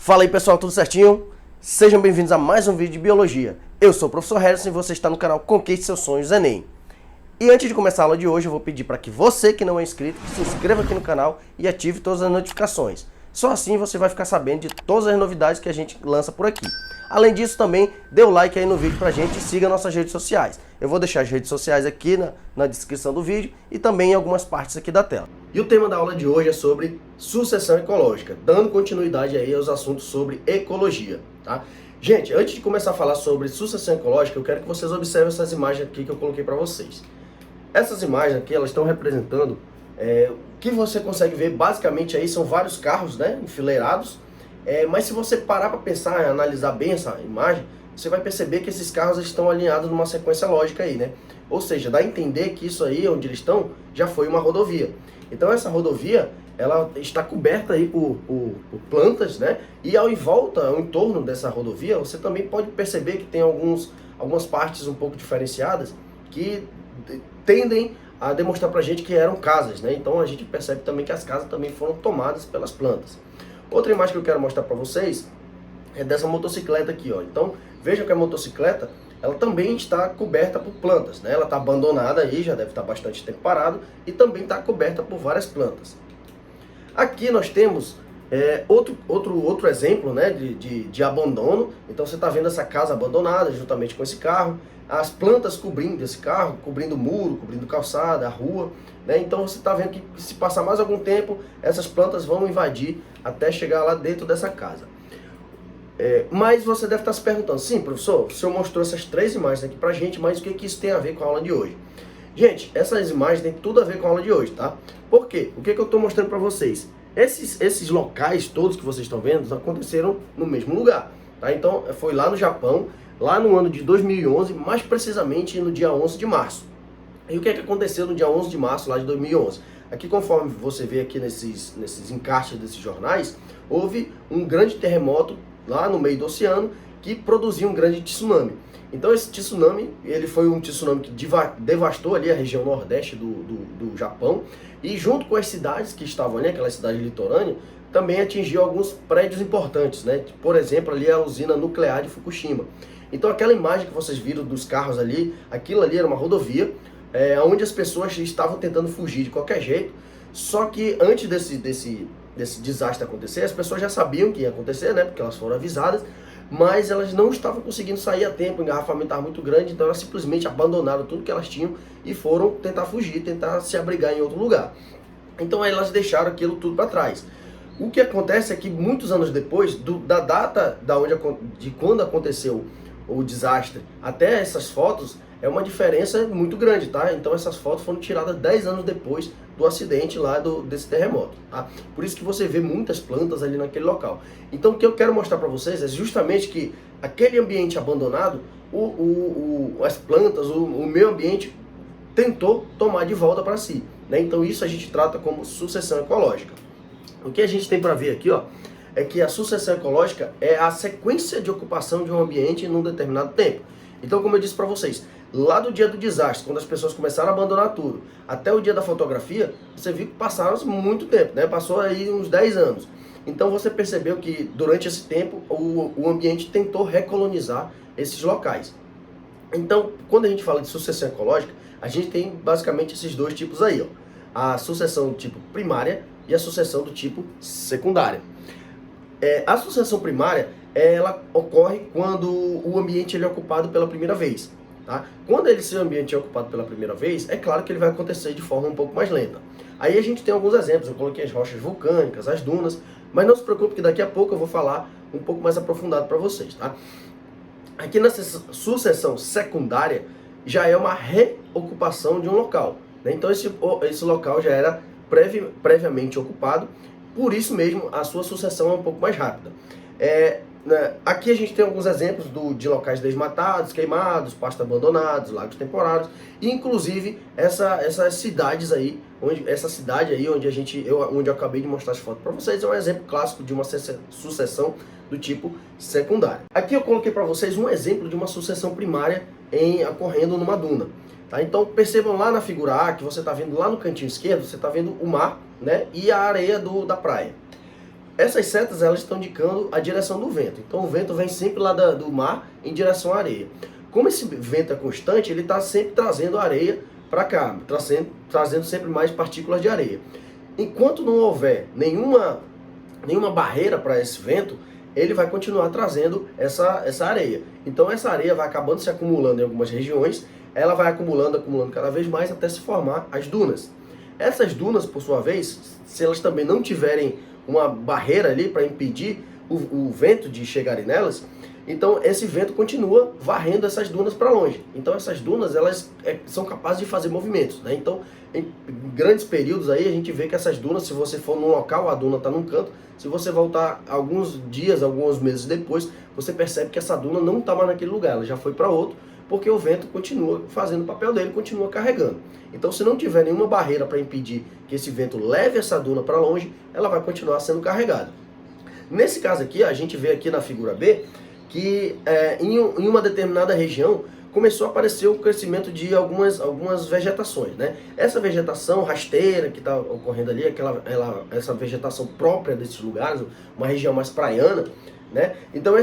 Fala aí pessoal, tudo certinho? Sejam bem-vindos a mais um vídeo de Biologia. Eu sou o professor Harrison e você está no canal Conquiste Seus Sonhos Enem. E antes de começar a aula de hoje, eu vou pedir para que você que não é inscrito, se inscreva aqui no canal e ative todas as notificações. Só assim você vai ficar sabendo de todas as novidades que a gente lança por aqui. Além disso, também dê o like aí no vídeo pra gente e siga nossas redes sociais. Eu vou deixar as redes sociais aqui na descrição do vídeo e também em algumas partes aqui da tela. E o tema da aula de hoje é sobre sucessão ecológica, dando continuidade aí aos assuntos sobre ecologia, tá? Gente, antes de começar a falar sobre sucessão ecológica, eu quero que vocês observem essas imagens aqui que eu coloquei para vocês. Essas imagens aqui, elas estão representando, o que você consegue ver basicamente aí são vários carros, né, enfileirados. Mas se você parar para pensar e analisar bem essa imagem, você vai perceber que esses carros estão alinhados numa sequência lógica aí, né? Ou seja, dá a entender que isso aí, onde eles estão, já foi uma rodovia. Então essa rodovia, ela está coberta aí por plantas, né? E ao entorno dessa rodovia, você também pode perceber que tem algumas partes um pouco diferenciadas que tendem a demonstrar pra gente que eram casas, né? Então a gente percebe também que as casas também foram tomadas pelas plantas. Outra imagem que eu quero mostrar para vocês é dessa motocicleta aqui, ó. Então, vejam que a motocicleta, ela também está coberta por plantas, né? Ela está abandonada aí, já deve estar bastante tempo parado, e também está coberta por várias plantas. Aqui nós temos outro exemplo, né, de abandono. Então você está vendo essa casa abandonada juntamente com esse carro, as plantas cobrindo esse carro, cobrindo o muro, cobrindo calçada, a rua, né? Então você está vendo que se passar mais algum tempo, essas plantas vão invadir até chegar lá dentro dessa casa. Mas você deve estar se perguntando, sim, professor, o senhor mostrou essas três imagens aqui pra gente, mas o que isso tem a ver com a aula de hoje? Gente, essas imagens têm tudo a ver com a aula de hoje, tá? Por quê? O que eu estou mostrando para vocês? Esses locais todos que vocês estão vendo aconteceram no mesmo lugar, tá? Então foi lá no Japão, lá no ano de 2011, mais precisamente no dia 11 de março. E o que aconteceu no dia 11 de março lá de 2011? Aqui, conforme você vê aqui nesses encaixes desses jornais, houve um grande terremoto lá no meio do oceano que produziu um grande tsunami. Então esse tsunami, ele foi um tsunami que devastou ali a região nordeste do Japão, e junto com as cidades que estavam ali, aquela cidade litorânea, também atingiu alguns prédios importantes, né? Por exemplo, ali a usina nuclear de Fukushima. Então aquela imagem que vocês viram dos carros ali, aquilo ali era uma rodovia, onde as pessoas estavam tentando fugir de qualquer jeito. Só que antes desse desastre acontecer, as pessoas já sabiam que ia acontecer, né? Porque elas foram avisadas, mas elas não estavam conseguindo sair a tempo, o engarrafamento estava muito grande, então elas simplesmente abandonaram tudo que elas tinham e foram tentar fugir, tentar se abrigar em outro lugar. Então aí elas deixaram aquilo tudo para trás. O que acontece é que muitos anos depois, da data de quando aconteceu o desastre até essas fotos, é uma diferença muito grande, tá? Então essas fotos foram tiradas 10 anos depois do acidente lá desse terremoto, tá? Por isso que você vê muitas plantas ali naquele local. Então o que eu quero mostrar para vocês é justamente que aquele ambiente abandonado, as plantas, o meio ambiente tentou tomar de volta para si, né? Então isso a gente trata como sucessão ecológica. O que a gente tem para ver aqui, ó, é que a sucessão ecológica é a sequência de ocupação de um ambiente num determinado tempo. Então, como eu disse para vocês, lá do dia do desastre, quando as pessoas começaram a abandonar tudo, até o dia da fotografia, você viu que passaram muito tempo, né? Passou aí uns 10 anos. Então você percebeu que durante esse tempo o ambiente tentou recolonizar esses locais. Então, quando a gente fala de sucessão ecológica, a gente tem basicamente esses dois tipos aí, ó. A sucessão do tipo primária e a sucessão do tipo secundária. A sucessão primária, ela ocorre quando o ambiente ele é ocupado pela primeira vez, tá? Quando esse ambiente é ocupado pela primeira vez, é claro que ele vai acontecer de forma um pouco mais lenta. Aí a gente tem alguns exemplos, eu coloquei as rochas vulcânicas, as dunas, mas não se preocupe que daqui a pouco eu vou falar um pouco mais aprofundado para vocês, tá? Aqui nessa sucessão secundária, já é uma reocupação de um local, né? Então esse local já era previamente ocupado. Por isso mesmo, a sua sucessão é um pouco mais rápida. Aqui a gente tem alguns exemplos de locais desmatados, queimados, pastos abandonados, lagos temporários, e inclusive essas cidades aí, essa cidade aí onde eu acabei de mostrar as fotos para vocês, é um exemplo clássico de uma sucessão do tipo secundária. Aqui eu coloquei para vocês um exemplo de uma sucessão primária ocorrendo numa duna. Tá? Então percebam lá na figura A, que você está vendo lá no cantinho esquerdo, você está vendo o mar, né, e a areia da praia. Essas setas elas estão indicando a direção do vento. Então o vento vem sempre lá do mar em direção à areia. Como esse vento é constante, ele está sempre trazendo areia para cá, trazendo sempre mais partículas de areia. Enquanto não houver nenhuma barreira para esse vento, ele vai continuar trazendo essa areia. Então essa areia vai acabando se acumulando em algumas regiões, ela vai acumulando cada vez mais até se formar as dunas. Essas dunas, por sua vez, se elas também não tiverem uma barreira ali para impedir o vento de chegarem nelas, então esse vento continua varrendo essas dunas para longe. Então essas dunas elas são capazes de fazer movimentos, né? Então em grandes períodos aí a gente vê que essas dunas, se você for num local, a duna está num canto, se você voltar alguns dias, alguns meses depois, você percebe que essa duna não está mais naquele lugar, ela já foi para outro, porque o vento continua fazendo o papel dele, continua carregando. Então se não tiver nenhuma barreira para impedir que esse vento leve essa duna para longe, ela vai continuar sendo carregada. Nesse caso aqui, a gente vê aqui na figura B, que em uma determinada região começou a aparecer o crescimento de algumas vegetações, né? Essa vegetação rasteira que está ocorrendo ali, essa vegetação própria desses lugares, uma região mais praiana, né? Então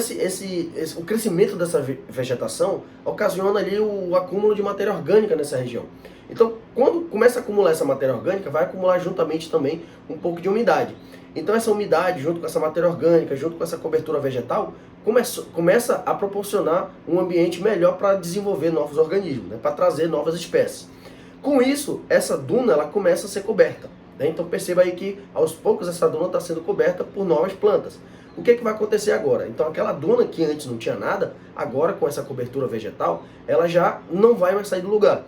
o crescimento dessa vegetação ocasiona ali o acúmulo de matéria orgânica nessa região. Então, quando começa a acumular essa matéria orgânica, vai acumular juntamente também um pouco de umidade. Então essa umidade, junto com essa matéria orgânica, junto com essa cobertura vegetal, começa a proporcionar um ambiente melhor para desenvolver novos organismos, né? Para trazer novas espécies. Com isso, essa duna ela começa a ser coberta, né? Então perceba aí que aos poucos essa duna está sendo coberta por novas plantas. O que vai acontecer agora? Então aquela duna que antes não tinha nada, agora com essa cobertura vegetal, ela já não vai mais sair do lugar.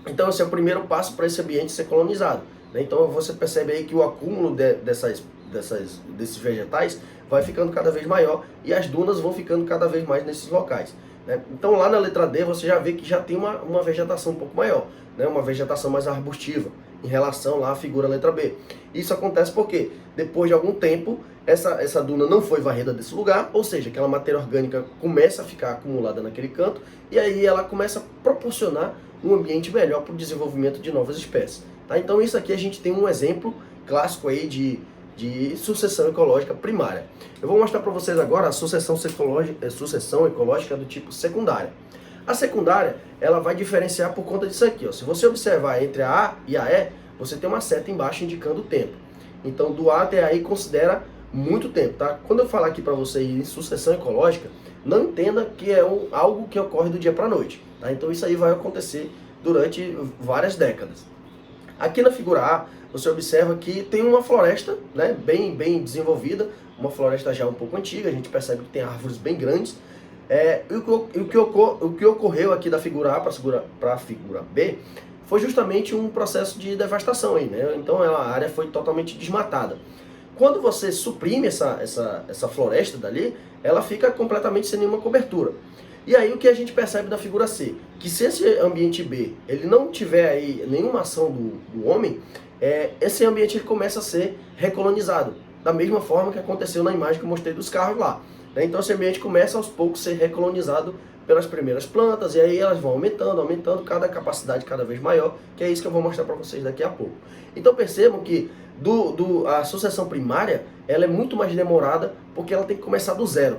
Então esse é o primeiro passo para esse ambiente ser colonizado, né? Então você percebe aí que o acúmulo desses vegetais vai ficando cada vez maior e as dunas vão ficando cada vez mais nesses locais, né? Então lá na letra D você já vê que já tem uma vegetação um pouco maior, né? Uma vegetação mais arbustiva em relação lá à figura letra B. Isso acontece porque depois de algum tempo essa duna não foi varrida desse lugar, ou seja, aquela matéria orgânica começa a ficar acumulada naquele canto e aí ela começa a proporcionar um ambiente melhor para o desenvolvimento de novas espécies, tá? Então isso aqui a gente tem um exemplo clássico aí de sucessão ecológica primária. Eu vou mostrar para vocês agora a sucessão ecológica do tipo secundária. A secundária, ela vai diferenciar por conta disso aqui, ó. Se você observar entre a A e a E, você tem uma seta embaixo indicando o tempo. Então do A até a E considera muito tempo, tá? Quando eu falar aqui para vocês em sucessão ecológica, não entenda que é algo que ocorre do dia para a noite, tá? Então isso aí vai acontecer durante várias décadas. Aqui na figura A, você observa que tem uma floresta, né, bem desenvolvida, uma floresta já um pouco antiga, a gente percebe que tem árvores bem grandes. O que ocorreu aqui da figura A para a figura B foi justamente um processo de devastação aí, né? Então a área foi totalmente desmatada. Quando você suprime essa floresta dali, ela fica completamente sem nenhuma cobertura. E aí o que a gente percebe da figura C? Que se esse ambiente B ele não tiver aí nenhuma ação do homem, esse ambiente ele começa a ser recolonizado, da mesma forma que aconteceu na imagem que eu mostrei dos carros lá, né? Então esse ambiente começa aos poucos a ser recolonizado pelas primeiras plantas, e aí elas vão aumentando, cada capacidade cada vez maior, que é isso que eu vou mostrar para vocês daqui a pouco. Então percebam que a sucessão primária ela é muito mais demorada, porque ela tem que começar do zero.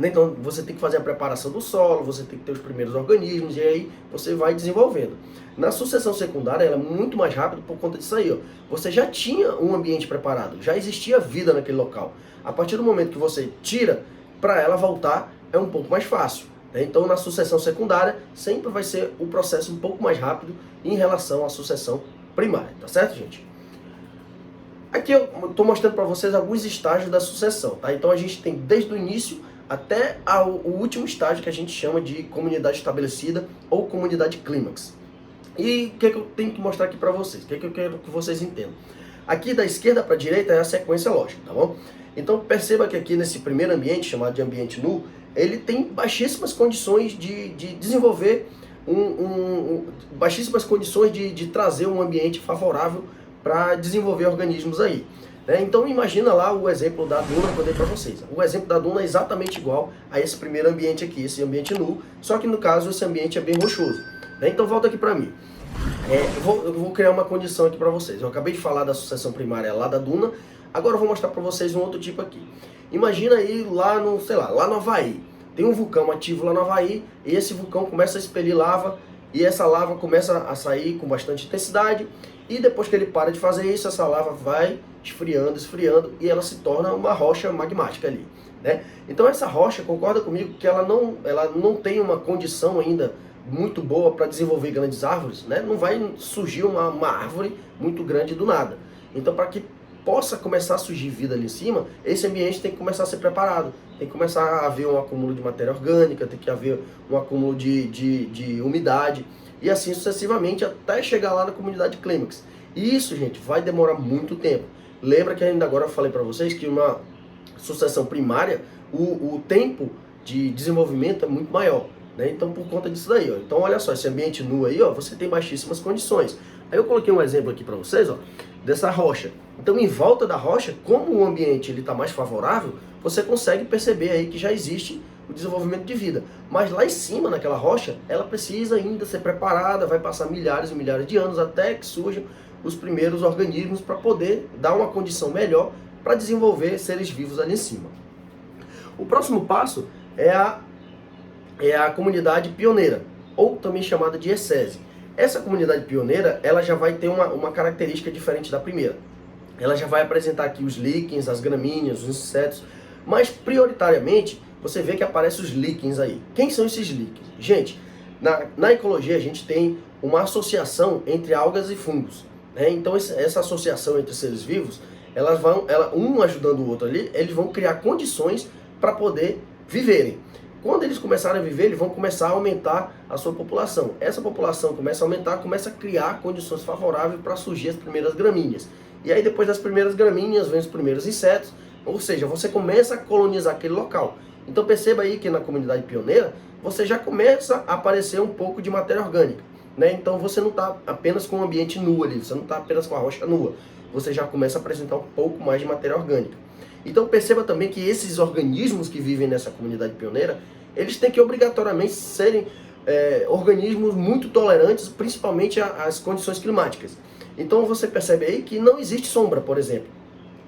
Então você tem que fazer a preparação do solo, você tem que ter os primeiros organismos e aí você vai desenvolvendo. Na sucessão secundária ela é muito mais rápida por conta disso aí, ó. Você já tinha um ambiente preparado, já existia vida naquele local. A partir do momento que você tira, para ela voltar é um pouco mais fácil, né? Então na sucessão secundária sempre vai ser o processo um pouco mais rápido em relação à sucessão primária, tá certo, gente? Aqui eu estou mostrando para vocês alguns estágios da sucessão, tá? Então a gente tem desde o início até o último estágio que a gente chama de comunidade estabelecida ou comunidade clímax. E o que eu tenho que mostrar aqui para vocês? O que eu quero que vocês entendam? Aqui da esquerda para a direita é a sequência lógica, tá bom? Então perceba que aqui nesse primeiro ambiente, chamado de ambiente nu, ele tem baixíssimas condições de desenvolver, baixíssimas condições de trazer um ambiente favorável para desenvolver organismos aí. Então imagina lá o exemplo da duna que eu dei para vocês. O exemplo da duna é exatamente igual a esse primeiro ambiente aqui, esse ambiente nu, só que no caso esse ambiente é bem rochoso. Então volta aqui para mim. Eu vou criar uma condição aqui para vocês. Eu acabei de falar da sucessão primária lá da duna, Agora eu vou mostrar para vocês um outro tipo aqui. Imagina aí lá no, sei lá, lá no Havaí. Tem um vulcão ativo lá no Havaí e esse vulcão começa a expelir lava e essa lava começa a sair com bastante intensidade e depois que ele para de fazer isso, essa lava vai esfriando, esfriando e ela se torna uma rocha magmática ali, né? Então essa rocha, concorda comigo que ela não tem uma condição ainda muito boa para desenvolver grandes árvores, né? Não vai surgir uma árvore muito grande do nada. Então para que possa começar a surgir vida ali em cima, esse ambiente tem que começar a ser preparado. Tem que começar a haver um acúmulo de matéria orgânica, tem que haver um acúmulo de umidade, e assim sucessivamente até chegar lá na comunidade clímax. E isso, gente, vai demorar muito tempo. Lembra que ainda agora eu falei para vocês que uma sucessão primária, o tempo de desenvolvimento é muito maior, né? Então por conta disso daí, ó. Então olha só, esse ambiente nu aí, ó, você tem baixíssimas condições. Aí eu coloquei um exemplo aqui para vocês, ó, dessa rocha. Então em volta da rocha, como o ambiente ele está mais favorável, você consegue perceber aí que já existe o desenvolvimento de vida. Mas lá em cima, naquela rocha, ela precisa ainda ser preparada, vai passar milhares e milhares de anos até que surjam os primeiros organismos para poder dar uma condição melhor para desenvolver seres vivos ali em cima. O próximo passo é a comunidade pioneira, ou também chamada de ecese. Essa comunidade pioneira, ela já vai ter uma característica diferente da primeira. Ela já vai apresentar aqui os líquens, as gramíneas, os insetos, mas prioritariamente você vê que aparecem os líquens aí. Quem são esses líquens? Gente, na ecologia a gente tem uma associação entre algas e fungos, né? Então essa associação entre seres vivos, um ajudando o outro ali, eles vão criar condições para poder viverem. Quando eles começarem a viver, eles vão começar a aumentar a sua população. Essa população começa a aumentar, começa a criar condições favoráveis para surgir as primeiras gramíneas. E aí depois das primeiras gramíneas vem os primeiros insetos, ou seja, você começa a colonizar aquele local. Então perceba aí que na comunidade pioneira, você já começa a aparecer um pouco de matéria orgânica, né? Então você não está apenas com o ambiente nu ali, você não está apenas com a rocha nua, você já começa a apresentar um pouco mais de matéria orgânica. Então perceba também que esses organismos que vivem nessa comunidade pioneira, eles têm que obrigatoriamente serem organismos muito tolerantes, principalmente às condições climáticas. Então você percebe aí que não existe sombra, por exemplo.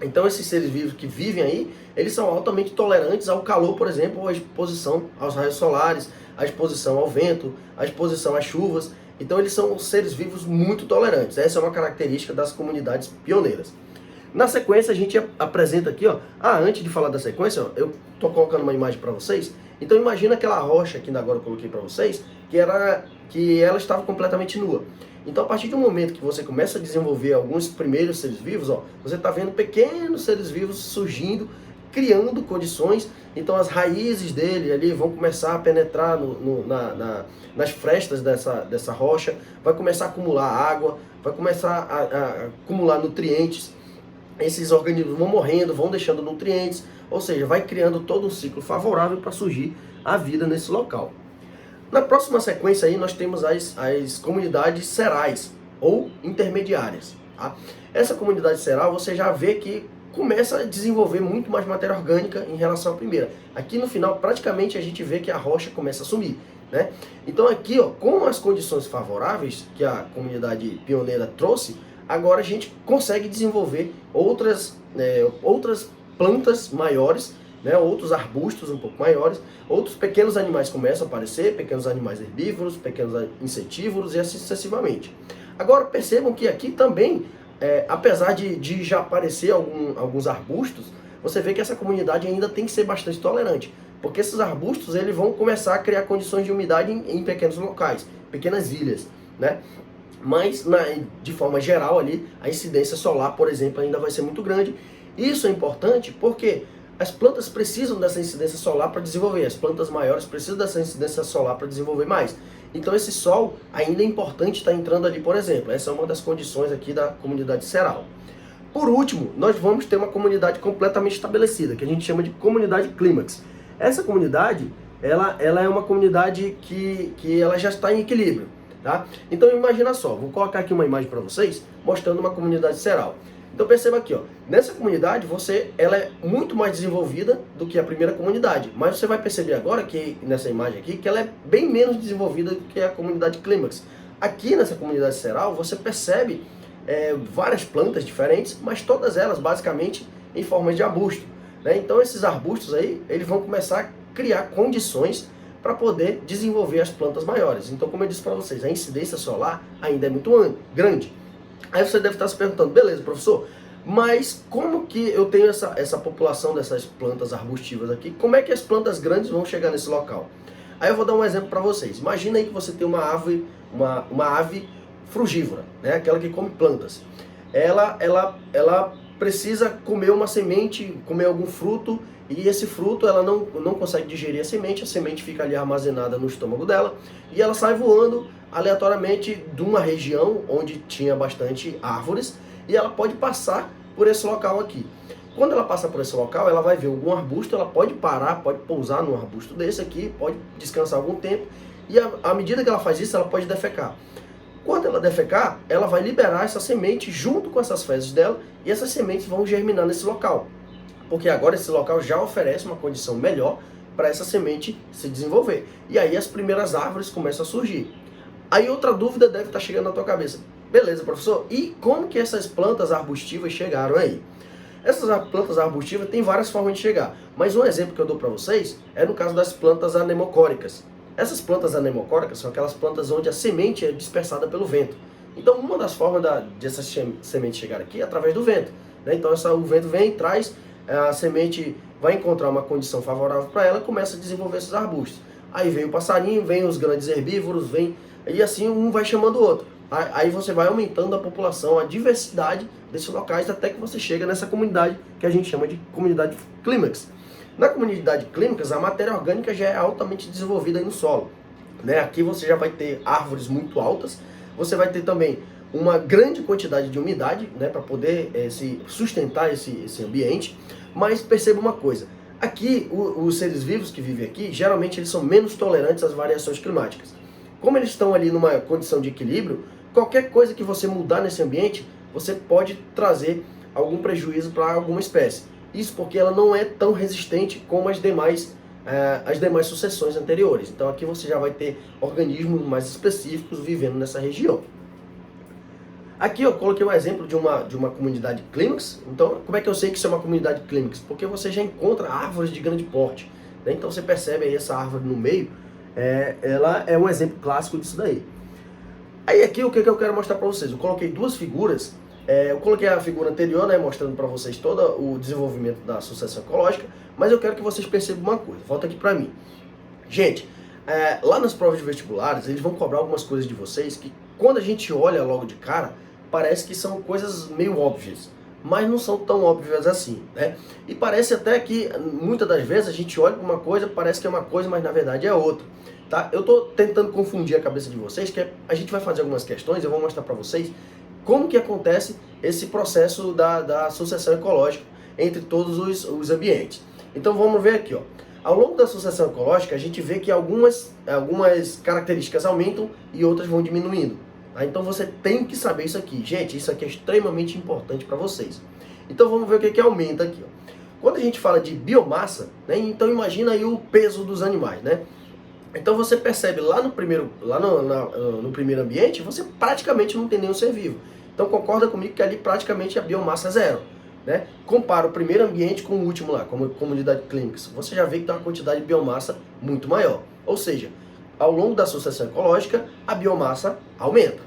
Então esses seres vivos que vivem aí, eles são altamente tolerantes ao calor, por exemplo, ou à exposição aos raios solares, à exposição ao vento, à exposição às chuvas. Então eles são seres vivos muito tolerantes. Essa é uma característica das comunidades pioneiras. Na sequência a gente apresenta aqui, ó, antes de falar da sequência, ó, eu estou colocando uma imagem para vocês. Então imagina aquela rocha que ainda agora eu coloquei para vocês, que ela estava completamente nua. Então a partir do momento que você começa a desenvolver alguns primeiros seres vivos, ó, você está vendo pequenos seres vivos surgindo, criando condições. Então as raízes dele ali vão começar a penetrar nas frestas dessa rocha, vai começar a acumular água, vai começar a acumular nutrientes. Esses organismos vão morrendo, vão deixando nutrientes, ou seja, vai criando todo um ciclo favorável para surgir a vida nesse local. Na próxima sequência aí nós temos as comunidades serais ou intermediárias. Tá? Essa comunidade seral você já vê que começa a desenvolver muito mais matéria orgânica em relação à primeira. Aqui no final praticamente a gente vê que a rocha começa a sumir, né? Então aqui, ó, com as condições favoráveis que a comunidade pioneira trouxe, agora a gente consegue desenvolver outras plantas maiores, né, outros arbustos um pouco maiores, outros pequenos animais começam a aparecer, pequenos animais herbívoros, pequenos insetívoros e assim sucessivamente. Agora percebam que aqui também, apesar de já aparecer alguns arbustos, você vê que essa comunidade ainda tem que ser bastante tolerante, porque esses arbustos eles vão começar a criar condições de umidade em pequenos locais, pequenas ilhas, né? Mas de forma geral ali, a incidência solar, por exemplo, ainda vai ser muito grande. Isso é importante porque as plantas precisam dessa incidência solar para desenvolver, as plantas maiores precisam dessa incidência solar para desenvolver mais. Então esse sol ainda é importante estar entrando ali, por exemplo. Essa é uma das condições aqui da comunidade seral. Por último, nós vamos ter uma comunidade completamente estabelecida, que a gente chama de comunidade clímax. Essa comunidade, ela é uma comunidade que ela já está em equilíbrio. Tá? Então imagina só, vou colocar aqui uma imagem para vocês, mostrando uma comunidade seral. Então perceba aqui, ó, nessa comunidade ela é muito mais desenvolvida do que a primeira comunidade, mas você vai perceber agora que nessa imagem aqui que ela é bem menos desenvolvida do que a comunidade clímax. Aqui nessa comunidade seral você percebe várias plantas diferentes, mas todas elas basicamente em forma de arbusto, né? Então esses arbustos aí, eles vão começar a criar condições para poder desenvolver as plantas maiores. Então, como eu disse para vocês, a incidência solar ainda é muito grande. Aí você deve estar se perguntando, beleza, professor, mas como que eu tenho essa população dessas plantas arbustivas aqui? Como é que as plantas grandes vão chegar nesse local? Aí eu vou dar um exemplo para vocês. Imagina aí que você tem uma ave frugívora, né? Aquela que come plantas. Ela precisa comer uma semente, comer algum fruto, e esse fruto ela não consegue digerir a semente fica ali armazenada no estômago dela, e ela sai voando aleatoriamente de uma região onde tinha bastante árvores, e ela pode passar por esse local aqui. Quando ela passa por esse local, ela vai ver algum arbusto, ela pode parar, pode pousar num arbusto desse aqui, pode descansar algum tempo, e à medida que ela faz isso, ela pode defecar. Quando ela defecar, ela vai liberar essa semente junto com essas fezes dela, e essas sementes vão germinar nesse local. Porque agora esse local já oferece uma condição melhor para essa semente se desenvolver. E aí as primeiras árvores começam a surgir. Aí outra dúvida deve estar chegando na tua cabeça. Beleza, professor, e como que essas plantas arbustivas chegaram aí? Essas plantas arbustivas têm várias formas de chegar, mas um exemplo que eu dou para vocês é no caso das plantas anemocóricas. Essas plantas anemocóricas são aquelas plantas onde a semente é dispersada pelo vento. Então uma das formas de essa semente chegar aqui é através do vento, né? Então o vento vem e traz, a semente vai encontrar uma condição favorável para ela e começa a desenvolver esses arbustos. Aí vem o passarinho, vem os grandes herbívoros, e assim um vai chamando o outro. Aí você vai aumentando a população, a diversidade desses locais, até que você chega nessa comunidade que a gente chama de comunidade clímax. Na comunidade clímax, a matéria orgânica já é altamente desenvolvida aí no solo, né? Aqui você já vai ter árvores muito altas, você vai ter também uma grande quantidade de umidade, né, para poder sustentar esse ambiente. Mas perceba uma coisa, aqui os seres vivos que vivem aqui, geralmente eles são menos tolerantes às variações climáticas. Como eles estão ali numa condição de equilíbrio, qualquer coisa que você mudar nesse ambiente, você pode trazer algum prejuízo para alguma espécie. Isso porque ela não é tão resistente como as demais sucessões anteriores. Então aqui você já vai ter organismos mais específicos vivendo nessa região. Aqui eu coloquei um exemplo de uma comunidade clímax. Então, como é que eu sei que isso é uma comunidade clímax? Porque você já encontra árvores de grande porte, né? Então você percebe aí essa árvore no meio, ela é um exemplo clássico disso daí. Aí aqui o que eu quero mostrar para vocês? Eu coloquei duas figuras. Eu coloquei a figura anterior, né, mostrando para vocês todo o desenvolvimento da sucessão ecológica, mas eu quero que vocês percebam uma coisa. Volta aqui para mim. Gente, lá nas provas de vestibulares, eles vão cobrar algumas coisas de vocês que, quando a gente olha logo de cara, parece que são coisas meio óbvias, mas não são tão óbvias assim, né? E parece até que, muitas das vezes, a gente olha para uma coisa, parece que é uma coisa, mas na verdade é outra, tá? Eu tô tentando confundir a cabeça de vocês, que a gente vai fazer algumas questões, eu vou mostrar para vocês como que acontece esse processo da sucessão ecológica entre todos os ambientes. Então vamos ver aqui, ó. Ao longo da sucessão ecológica, a gente vê que algumas características aumentam e outras vão diminuindo. Tá? Então você tem que saber isso aqui. Gente, isso aqui é extremamente importante para vocês. Então vamos ver o que aumenta aqui, ó. Quando a gente fala de biomassa, né, então imagina aí o peso dos animais, né? Então você percebe lá no primeiro ambiente, você praticamente não tem nenhum ser vivo. Então concorda comigo que ali praticamente a biomassa é zero, né? Compara o primeiro ambiente com o último lá, como comunidade clímax. Você já vê que tem uma quantidade de biomassa muito maior. Ou seja, ao longo da sucessão ecológica, a biomassa aumenta.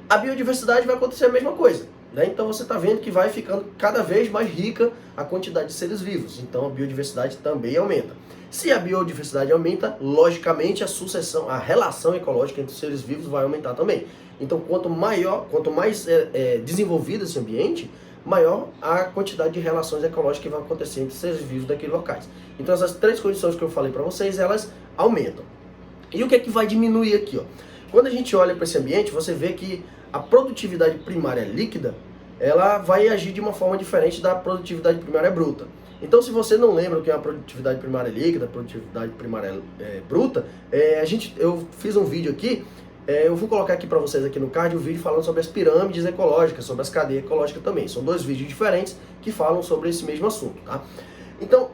A biodiversidade vai acontecer a mesma coisa, né? Então você está vendo que vai ficando cada vez mais rica a quantidade de seres vivos. Então a biodiversidade também aumenta. Se a biodiversidade aumenta, logicamente a relação ecológica entre os seres vivos vai aumentar também. Então quanto mais desenvolvido esse ambiente, maior a quantidade de relações ecológicas que vão acontecer entre os seres vivos daqueles locais. Então essas três condições que eu falei para vocês, elas aumentam. E o que é que vai diminuir aqui, ó? Quando a gente olha para esse ambiente, você vê que a produtividade primária líquida, ela vai agir de uma forma diferente da produtividade primária bruta. Então, se você não lembra o que é a produtividade primária líquida, produtividade primária bruta, eu fiz um vídeo aqui, eu vou colocar aqui para vocês aqui no card um vídeo falando sobre as pirâmides ecológicas, sobre as cadeias ecológicas também. São dois vídeos diferentes que falam sobre esse mesmo assunto, tá? Então,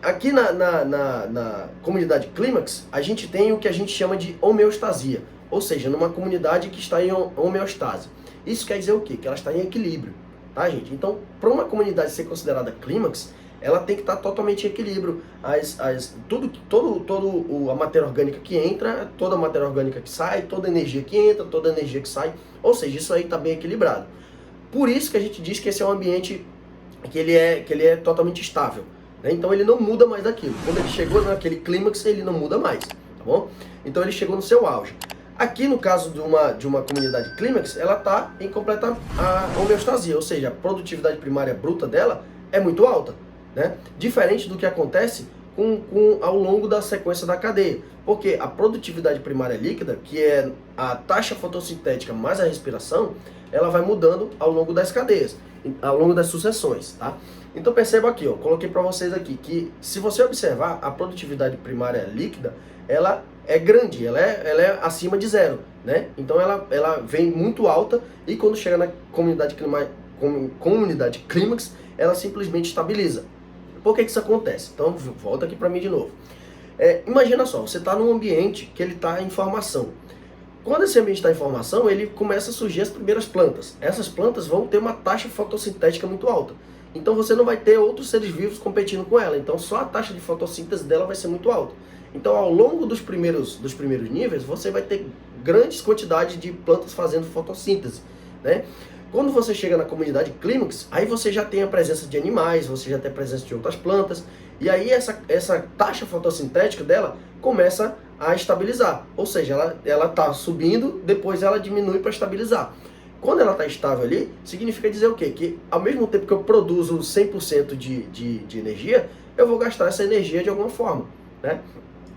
aqui na comunidade clímax, a gente tem o que a gente chama de homeostasia, ou seja, numa comunidade que está em homeostase. Isso quer dizer o quê? Que ela está em equilíbrio, tá, gente? Então, para uma comunidade ser considerada clímax, ela tem que estar totalmente em equilíbrio. A matéria orgânica que entra, toda a matéria orgânica que sai, toda a energia que entra, toda a energia que sai. Ou seja, isso aí está bem equilibrado. Por isso que a gente diz que esse é um ambiente que ele é totalmente estável, né? Então ele não muda mais daquilo. Quando ele chegou naquele clímax, ele não muda mais, tá bom? Então ele chegou no seu auge. Aqui no caso de uma comunidade clímax, ela está em completa homeostasia, ou seja, a produtividade primária bruta dela é muito alta, né? Diferente do que acontece ao longo da sequência da cadeia. Porque a produtividade primária líquida, que é a taxa fotossintética mais a respiração, ela vai mudando ao longo das cadeias, ao longo das sucessões, tá? Então perceba aqui, ó, coloquei para vocês aqui que se você observar a produtividade primária líquida, ela é grande, ela é acima de zero, né? Então ela vem muito alta e quando chega na comunidade clímax, ela simplesmente estabiliza. Por que isso acontece? Então volta aqui para mim de novo. Imagina só, você está num ambiente que ele está em formação. Quando esse ambiente está em formação, ele começa a surgir as primeiras plantas. Essas plantas vão ter uma taxa fotossintética muito alta. Então você não vai ter outros seres vivos competindo com ela. Então só a taxa de fotossíntese dela vai ser muito alta. Então ao longo dos primeiros níveis, você vai ter grandes quantidades de plantas fazendo fotossíntese, né? Quando você chega na comunidade clímax, aí você já tem a presença de animais, você já tem a presença de outras plantas, e aí essa taxa fotossintética dela começa a estabilizar. Ou seja, ela está subindo, depois ela diminui para estabilizar. Quando ela está estável ali, significa dizer o quê? Que ao mesmo tempo que eu produzo 100% de energia, eu vou gastar essa energia de alguma forma, né?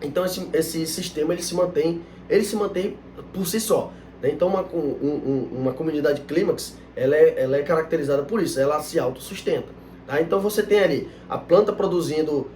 Então esse sistema ele se mantém por si só. Então uma comunidade clímax ela é caracterizada por isso, ela se autossustenta. Tá? Então você tem ali a planta produzindo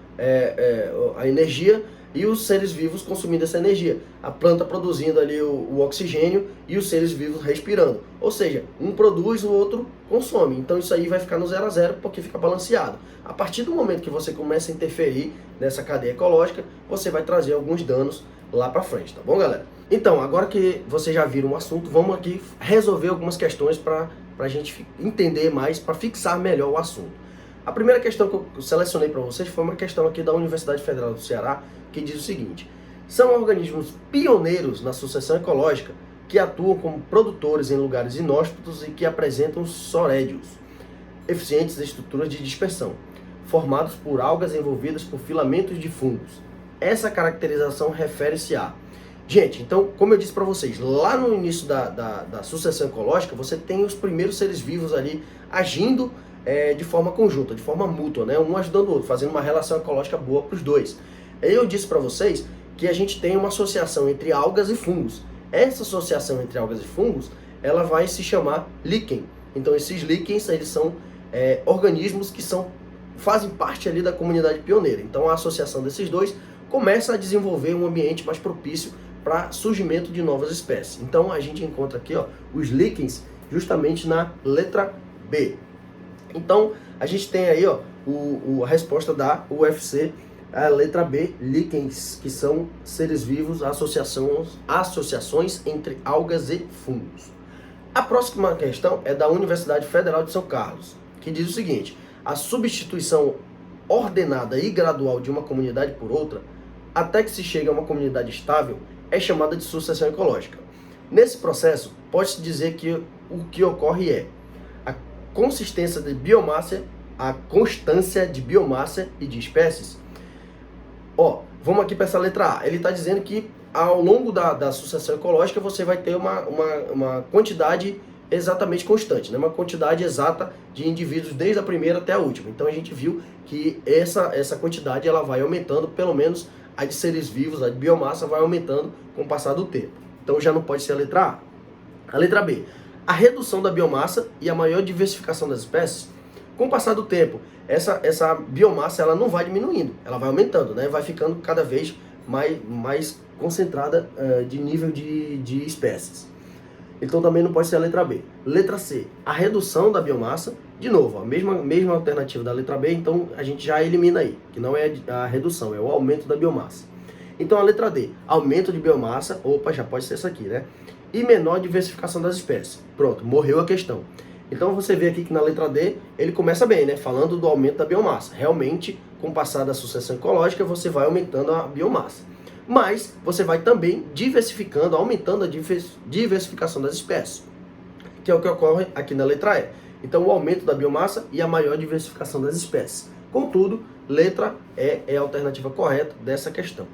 a energia e os seres vivos consumindo essa energia. A planta produzindo ali o oxigênio e os seres vivos respirando. Ou seja, um produz, o outro consome. Então isso aí vai ficar no 0 a 0 porque fica balanceado. A partir do momento que você começa a interferir nessa cadeia ecológica, você vai trazer alguns danos lá para frente, tá bom, galera? Então, agora que vocês já viram o assunto, vamos aqui resolver algumas questões para a gente entender mais, para fixar melhor o assunto. A primeira questão que eu selecionei para vocês foi uma questão aqui da Universidade Federal do Ceará, que diz o seguinte: são organismos pioneiros na sucessão ecológica que atuam como produtores em lugares inóspitos e que apresentam sorédios, eficientes estruturas de dispersão, formados por algas envolvidas por filamentos de fungos. Essa caracterização refere-se a... Gente, então, como eu disse para vocês, lá no início da sucessão ecológica, você tem os primeiros seres vivos ali agindo de forma conjunta, de forma mútua, né? Um ajudando o outro, fazendo uma relação ecológica boa para os dois. Aí eu disse para vocês que a gente tem uma associação entre algas e fungos. Essa associação entre algas e fungos, ela vai se chamar líquen. Então esses líquens, eles são organismos que fazem parte ali da comunidade pioneira. Então a associação desses dois começa a desenvolver um ambiente mais propício para surgimento de novas espécies. Então a gente encontra aqui, ó, os líquens justamente na letra B. Então a gente tem aí, ó, a resposta da UFC, a letra B, líquens, que são seres vivos, associações entre algas e fungos. A próxima questão é da Universidade Federal de São Carlos, que diz o seguinte: a substituição ordenada e gradual de uma comunidade por outra, até que se chegue a uma comunidade estável, é chamada de sucessão ecológica. Nesse processo, pode-se dizer que o que ocorre é a consistência de biomassa, a constância de biomassa e de espécies. Ó, vamos aqui para essa letra A. Ele está dizendo que ao longo da sucessão ecológica você vai ter uma quantidade exatamente constante, né? Uma quantidade exata de indivíduos desde a primeira até a última. Então a gente viu que essa quantidade ela vai aumentando, pelo menos a de seres vivos, a de biomassa vai aumentando com o passar do tempo. Então já não pode ser a letra A. A letra B, a redução da biomassa e a maior diversificação das espécies. Com o passar do tempo, essa biomassa ela não vai diminuindo, ela vai aumentando, né? Vai ficando cada vez mais concentrada de nível de espécies. Então também não pode ser a letra B. Letra C, a redução da biomassa. De novo, a mesma alternativa da letra B, então a gente já elimina aí, que não é a redução, é o aumento da biomassa. Então a letra D, aumento de biomassa, opa, já pode ser essa aqui, né? e menor diversificação das espécies. Pronto, morreu a questão. Então você vê aqui que na letra D ele começa bem, né? Falando do aumento da biomassa. Realmente, com o passar da sucessão ecológica, você vai aumentando a biomassa. Mas você vai também diversificando, aumentando a diversificação das espécies, que é o que ocorre aqui na letra E. Então, o aumento da biomassa e a maior diversificação das espécies. Contudo, letra E é a alternativa correta dessa questão.